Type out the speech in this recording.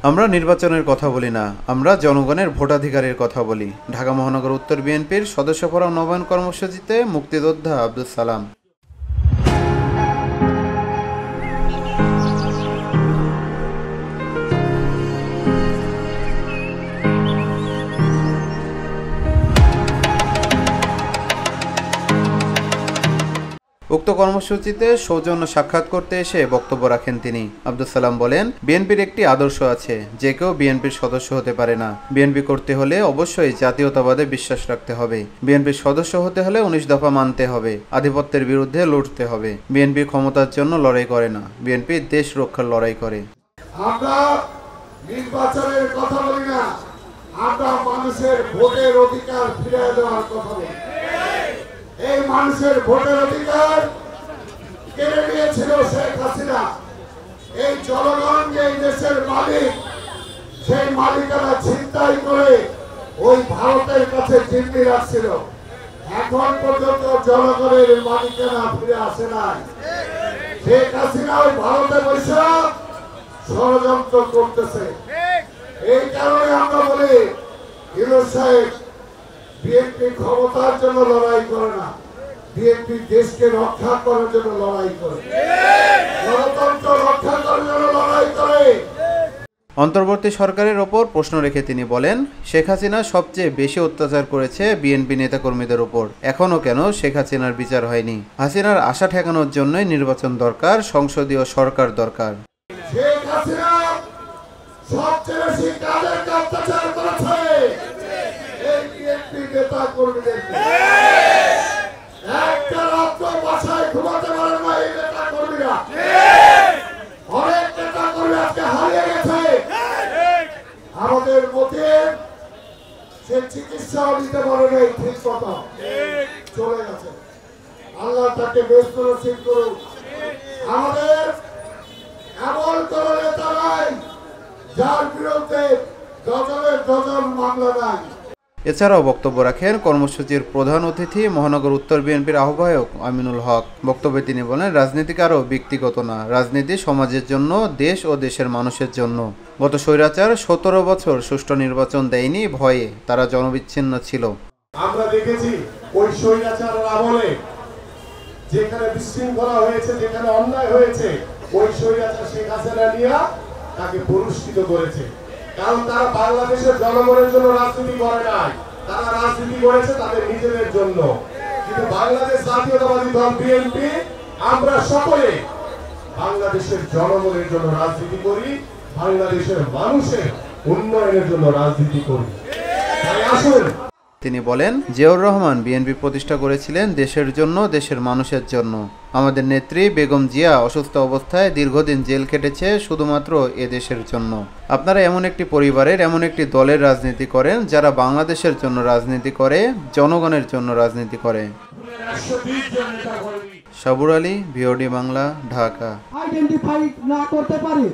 আমরা নির্বাচনের কথা বলি না, আমরা জনগণের ভোটাধিকারের কথা বলি। ঢাকা মহানগর উত্তর বিএনপির সদস্য ফোরাম নবায়ন কর্মসূচিতে মুক্তিযোদ্ধা আব্দুল সালাম। উক্ত কর্মসূচিতে সৌজন্য সাক্ষাৎ করতে এসে বক্তব্য রাখেন তিনি। আব্দুল সালাম বলেন, বিএনপির একটি আদর্শ আছে, যে কেউ বিএনপির সদস্য হতে পারে না। বিএনপি করতে হলে অবশ্যই জাতীয়তাবাদে বিশ্বাস রাখতে হবে। বিএনপির সদস্য হতে হলে 19 দফা মানতে হবে। আধিপত্যের বিরুদ্ধে লড়তে হবে। বিএনপি ক্ষমতার জন্য লড়াই করে না, বিএনপি দেশ রক্ষার লড়াই করে। আমরা নির্বাচনের কথা বলি না, আমরা মানুষের ভোটের অধিকার ফিরিয়ে দেওয়ার কথা বলি। এই মানুষের ভোটের অধিকার কেড়ে নিয়েছিল শেখ হাসিনা। এই জনগণ যে দেশের মালিক, সেই মালিকানা ছিনতাই করে ওই ভারতের কাছে জিম্মি রাখছিল। এখন পর্যন্ত জনগণের মালিকানা ফিরে আসে নাই। শেখ হাসিনা ওই ভারতে বসে ষড়যন্ত্র করতেছে। এই কারণে আমরা বলি, ইউনূস সাহেব বিএনপি ক্ষমতার জন্য লড়াই করে না, বিএনপি দেশকে রক্ষা করার জন্য লড়াই করে, গণতন্ত্র রক্ষা করার জন্য লড়াই করে। অন্তর্বর্তী সরকারের ওপর প্রশ্ন রেখে তিনি বলেন, শেখ হাসিনা সবচেয়ে বেশি অত্যাচার করেছে বিএনপি নেতাকর্মীদের ওপর। এখনও কেন শেখ হাসিনার বিচার হয়নি? হাসিনার আশা ঠেকানোর জন্যই নির্বাচন দরকার, সংসদীয় সরকার দরকার। শেখ হাসিনা সবচেয়ে বেশি কাদেরকে অত্যাচার করেছে? এই বিএনপি নেতাকর্মীদেরকে। একটা রাত্র বাসায় ঘুমাতে পারে না এই নেতাকর্মীরা। অনেক নেতাকর্মী আজকে হারিয়ে গেছে। আমাদের মধ্যে সে চিকিৎসাও দিতে পারে নাই ঠিক মতো, চলে গেছে। আল্লাহ তাকে বেস্ত নসিব করুন। আমাদের এমন কোন নেতা নাই যার বিরুদ্ধে ডজনের ডজন মামলা নাই। এছাড়াও বক্তব্য রাখেন কর্মসূচির প্রধান অতিথি মহানগর উত্তর বিএনপির আহ্বায়ক আমিনুল হক। বক্তব্যে তিনি বলেন, রাজনীতি কারো ব্যক্তিগত না, রাজনীতি সমাজের জন্য, দেশ ও দেশের মানুষের জন্য। গত স্বৈরাচার 17 বছর সুষ্ঠু নির্বাচন দেয়নি ভয়ে, তারা জনবিচ্ছিন্ন ছিল। আমরা দেখেছি ওই স্বৈরাচারের আমলে যেখানে বিশৃঙ্খলা হয়েছে, যেখানে অন্যায় হয়েছে, ওই স্বৈরাচার শেখ হাসিনা নিয়ে তাকে পুরস্কৃত করেছে। কারণ তারা বাংলাদেশের জনগণের জন্য রাজনীতি করে নাই, তারা রাজনীতি করেছে তাদের নিজেদের জন্য। কিন্তু বাংলাদেশ জাতীয়তাবাদী দল বিএনপি আমরা সকলে বাংলাদেশের জনগণের জন্য রাজনীতি করি, বাংলাদেশের মানুষের উন্নয়নের জন্য রাজনীতি করি। তাই আসুন। তিনি বলেন, জিয়াউর রহমান বিএনপি প্রতিষ্ঠা করেছিলেন দেশের জন্য, দেশের মানুষের জন্য। আমাদের নেত্রী বেগম জিয়া অসুস্থ অবস্থায় দীর্ঘদিন জেল খেটেছে শুধুমাত্র এ দেশের জন্য। আপনারা এমন একটি পরিবারের, এমন একটি দলের রাজনীতি করেন যারা বাংলাদেশের জন্য রাজনীতি করে, জনগণের জন্য রাজনীতি করে। সাবুর আলী, ভিওডি বাংলা, ঢাকা। আইডেন্টিফাই না করতে পারে